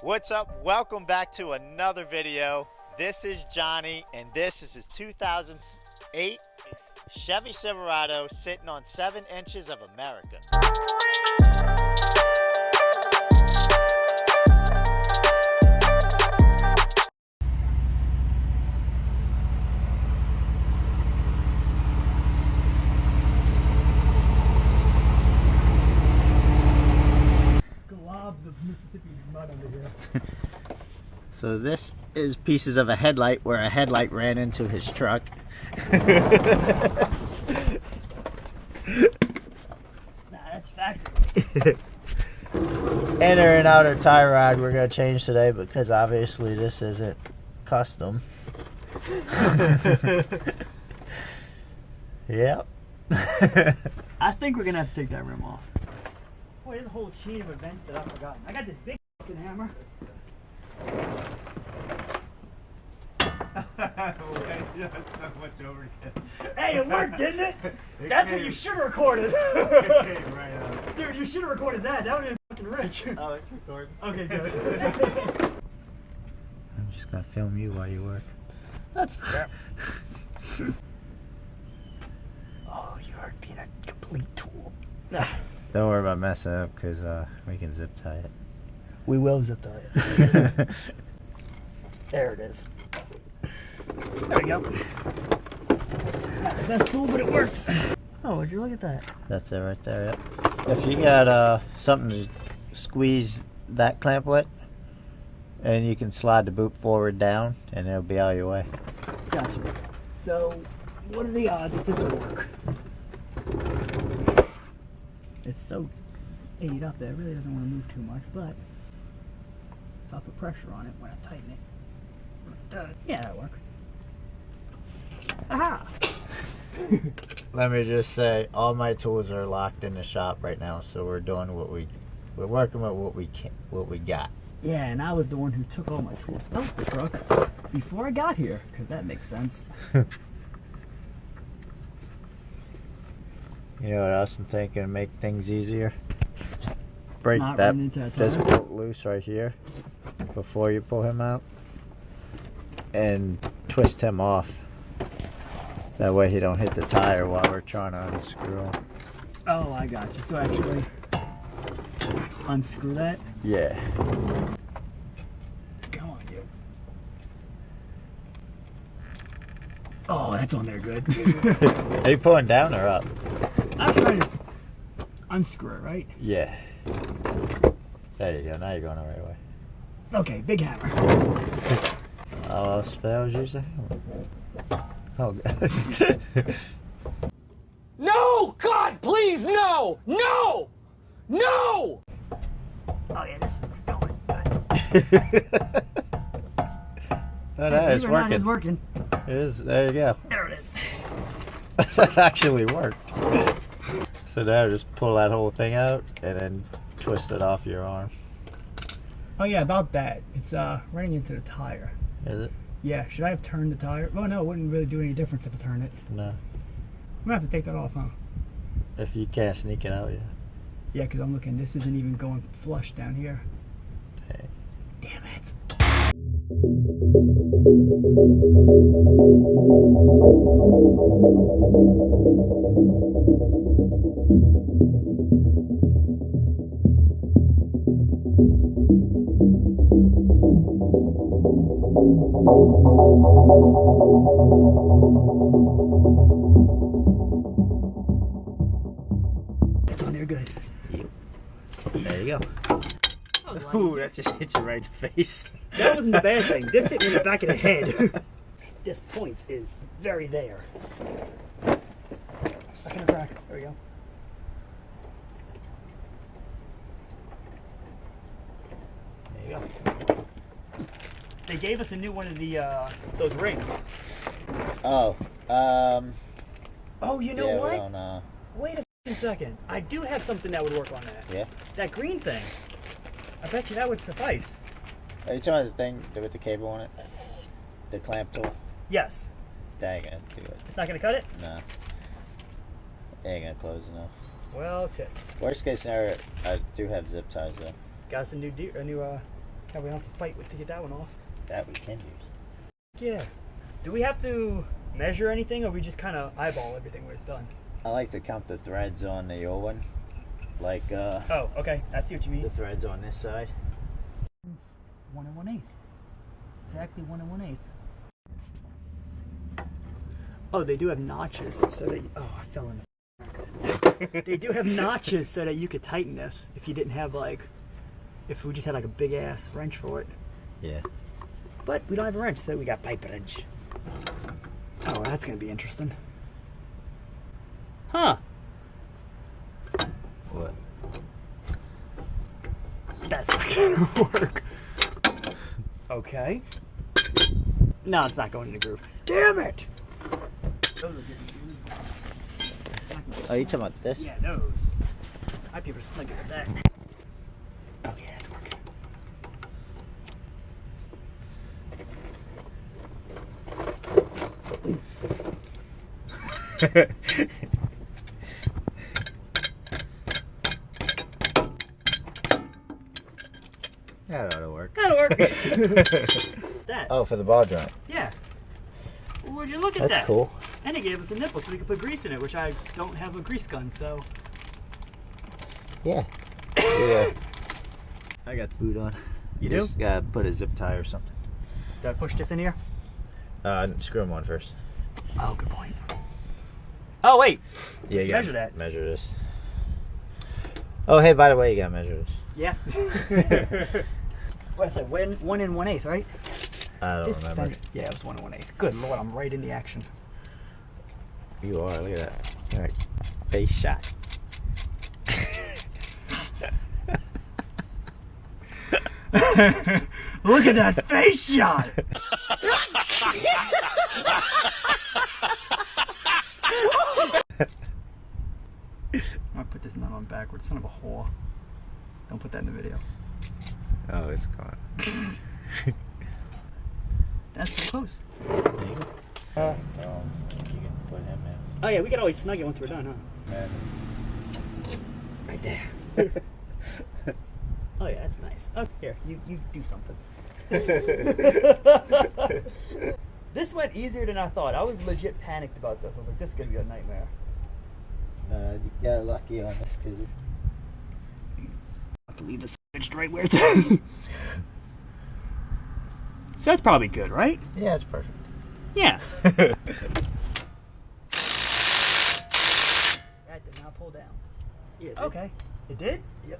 What's up? Welcome back to another video. This is Johnny, and this is his 2008 Chevy Silverado sitting on 7 inches of America. Globs of Mississippi mud under here. So this is pieces of a headlight where a headlight ran into his truck. Nah, that's factory. Inner and outer tie rod we're going to change today because obviously this isn't custom. Yep. I think we're gonna have to take that rim off. Boy, there's a whole chain of events that I've forgotten. I got this big fucking hammer. That's so much overkill. Hey, it worked, didn't it? That's what you should have recorded. Right on. Dude, you should have recorded that. That would have been fucking rich. Oh, it's recording. Okay, good. I'm just gonna film you while you work. That's fair. Oh, you are being a complete tool. Don't worry about messing up because we can zip tie it. We will zip tie it. There it is. There we go. Not the best tool, but it worked. Oh, would you look at that? That's it right there, yep. If you got something to squeeze that clamp with, and you can slide the boot forward down, and it'll be out of your way. Gotcha. So, what are the odds that this will work? It's so ate up that it really doesn't want to move too much, but if I put pressure on it when I tighten it, yeah, that'll work. Aha! Let me just say, all my tools are locked in the shop right now, so we're doing we're working with what we got. Yeah, and I was the one who took all my tools out the truck before I got here, because that makes sense. You know what else I'm thinking to make things easier? Break Not that running into that this tire? bolt loose right here before you pull him out, and twist him off. That way he don't hit the tire while we're trying to unscrew him. Oh, I got you. So actually, unscrew that? Yeah. Come on, you. Oh, that's on there good. Are you pulling down or up? I'm trying to unscrew it, right? Yeah. There you go. Now you're going the right way. Okay, big hammer. All else fails, use a hammer. Oh, God. No! God, please, no! No! No! Oh, yeah, this is going good. Oh, no, it's working. It's working. It is. There you go. There it is. That actually worked. So now just pull that whole thing out and then twist it off your arm. Oh, yeah, about that. It's running into the tire. Is it? Yeah, should I have turned the tire? Oh, no, it wouldn't really do any difference if I turned it. No. I'm gonna have to take that off, huh? If you can't sneak it out, yeah. Yeah, because I'm looking, this isn't even going flush down here. Okay. Damn it. It's on there good. There you go. Ooh, that just hit you right in the face. That wasn't the bad thing. This hit me in the back of the head. This point is very there. Stuck in a crack. There we go. There you go. They gave us a new one of the those rings. Oh, Oh, you know yeah, what? we don't, Wait a second. I do have something that would work on that. yeah. That green thing. I bet you that would suffice. Are you talking about the thing with the cable on it? The clamp tool? Yes. That ain't gonna do it. It's not gonna cut it? No. It ain't gonna close enough. Well, tits. Worst case scenario, I do have zip ties though. Got us a new Now we don't have to fight to get that one off. That we can use. Yeah. Do we have to measure anything, or we just kind of eyeball everything when it's done? I like to count the threads on the old one. Like, oh, okay. I see what you mean. the threads on this side. 1 1/8. Exactly 1 1/8. Oh, they do have notches, so that I fell in the they do have notches so that you could tighten this if you didn't have if we just had a big ass wrench for it. Yeah. But we don't have a wrench, so we got pipe wrench. Oh, that's gonna be interesting. Huh. What? That's not gonna work. Okay. No, it's not going in the groove. Damn it! Oh, you talking about this? Yeah, those. Might be able to snug it with that. Oh yeah, it's working. That ought to work. That'll work. That. Oh, for the ball joint. Yeah. Well, would you look at that? That's cool. And he gave us a nipple so we could put grease in it, which I don't have a grease gun, so. Yeah. Yeah. I got the boot on. You do? Just gotta put a zip tie or something. Did I push this in here? Screw them on first. Oh, good point. Oh, wait. Yeah, Let's you measure that. Measure this. Oh, hey, by the way, you gotta measure this. Yeah. What's that? 1 1/8, right? I don't remember. Yeah, it was 1 1/8. Good Lord, I'm right in the action. You are. Look at that. All right. Face shot. Look at that face shot. I'm gonna put this nut on backwards, son of a whore. Don't put that in the video. Oh, it's gone. That's pretty close. There you go. You can put him in. Oh yeah, we can always snug it once we're done, huh? And Right there. Oh yeah, that's nice. Oh, here, you do something. This went easier than I thought. I was legit panicked about this. I was like, this is gonna be a nightmare. you got lucky on this because I have to leave this switched right where it's So that's probably good, right? yeah, it's perfect. Yeah. That did not pull down. Yeah. Okay. It did? Yep.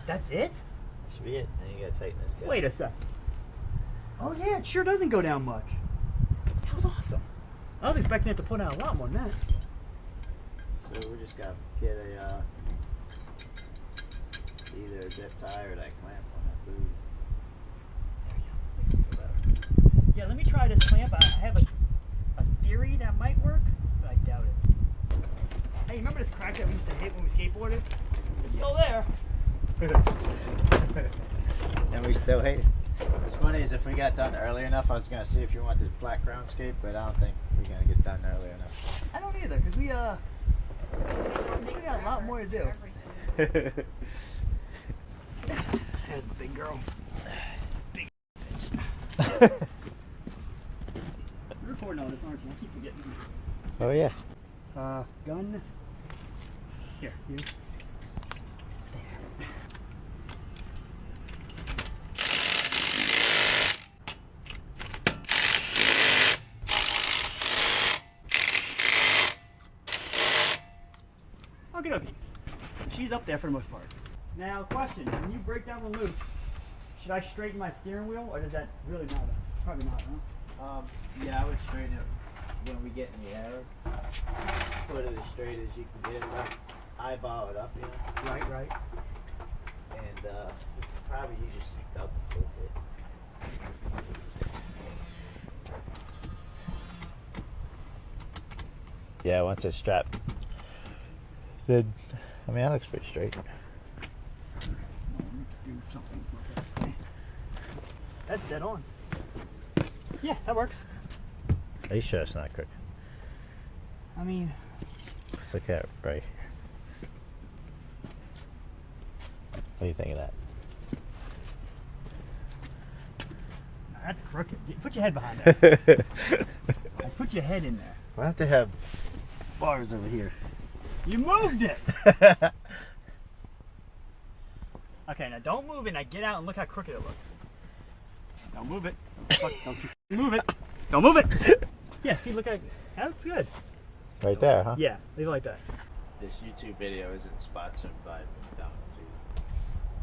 That's it? That should be it. Then you gotta tighten this guy. Wait a sec. Oh yeah, it sure doesn't go down much. That was awesome. I was expecting it to pull down a lot more than that. So we just gotta get a either a zip tie or that clamp on that boot. There we go. Makes me feel better. Yeah, let me try this clamp. I have a theory that might work, but I doubt it. Hey, remember this crack that we used to hit when we skateboarded? It's still there. And we still hate it. What's funny is if we got done early enough, I was gonna see if you wanted flat ground skate, but I don't think we're gonna get done early enough. I don't either, because we sure got a lot more to do. There's my big girl. Big bitch. You're recording all this, aren't you? I keep forgetting. Oh yeah. Gun. Here, you. Stay there. Okay, okay. She's up there for the most part. Now, question: when you break down the loops, should I straighten my steering wheel, or does that really matter? Probably not, huh? Yeah, I would straighten it when we get in the air. Put it as straight as you can get it up. Eyeball it up, you know. Right. And probably you just synced out the full bit. Yeah, once it's strapped, then I mean that looks pretty straight. Do something like that. That's dead on. Yeah, that works. Are you sure it's not crooked? I mean, Let's look at it right here. What do you think of that? That's crooked. Put your head behind that. Put your head in there. I have to have bars over here. You moved it! Okay, now don't move it. Now get out and look how crooked it looks. Don't move it. Don't you move it. Don't move it! Yeah, see, look at that looks good. Right there, huh? Yeah, leave it like that. This YouTube video isn't sponsored by McDonald's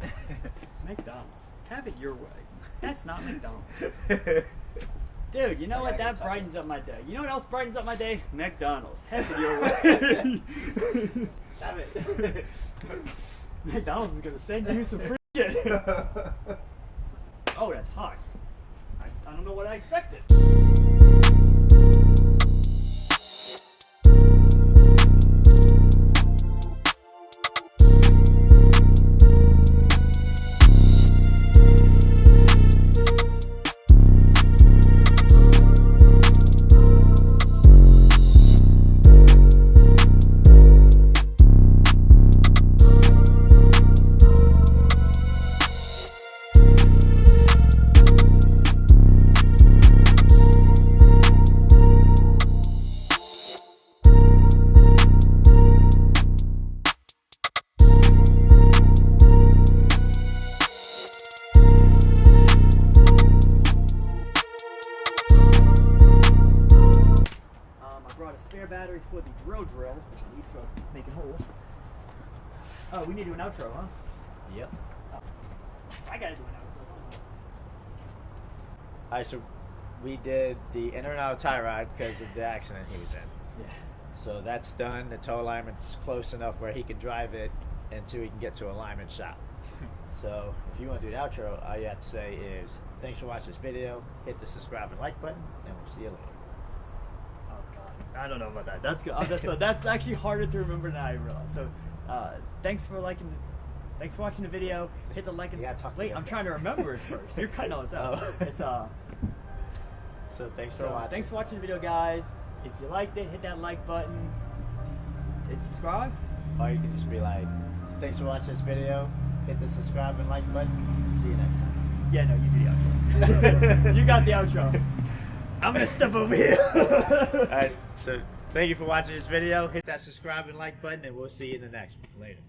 either. McDonald's. Have it your way. That's not McDonald's. Dude, you know what? That brightens up my day. You know what else brightens up my day? McDonald's. Have it your way. Damn it. McDonald's is going to send you some free shit. Oh, that's hot. I don't know what I expected. A spare battery for the drill, which I need for making holes. Oh, we need to do an outro, huh? Yep. Oh. I gotta do an outro. Alright, so we did the in and out tie rod because of the accident he was in. Yeah. So that's done. The toe alignment's close enough where he can drive it until he can get to alignment shop. So if you want to do the outro, all you have to say is thanks for watching this video. Hit the subscribe and like button, and we'll see you later. I don't know about that. That's good. That's actually harder to remember than I realized. So, thanks for watching the video. Hit the like and wait. I'm trying to remember it first. You're cutting all this out. Oh. It's So thanks for watching. Thanks for watching the video, guys. If you liked it, hit that like button. Hit subscribe. Or you can just be like, thanks for watching this video. Hit the subscribe and like button. And see you next time. Yeah, no, you do the outro. You got the outro. I'm gonna step over here. Alright, so thank you for watching this video. Hit that subscribe and like button, and we'll see you in the next one. Later.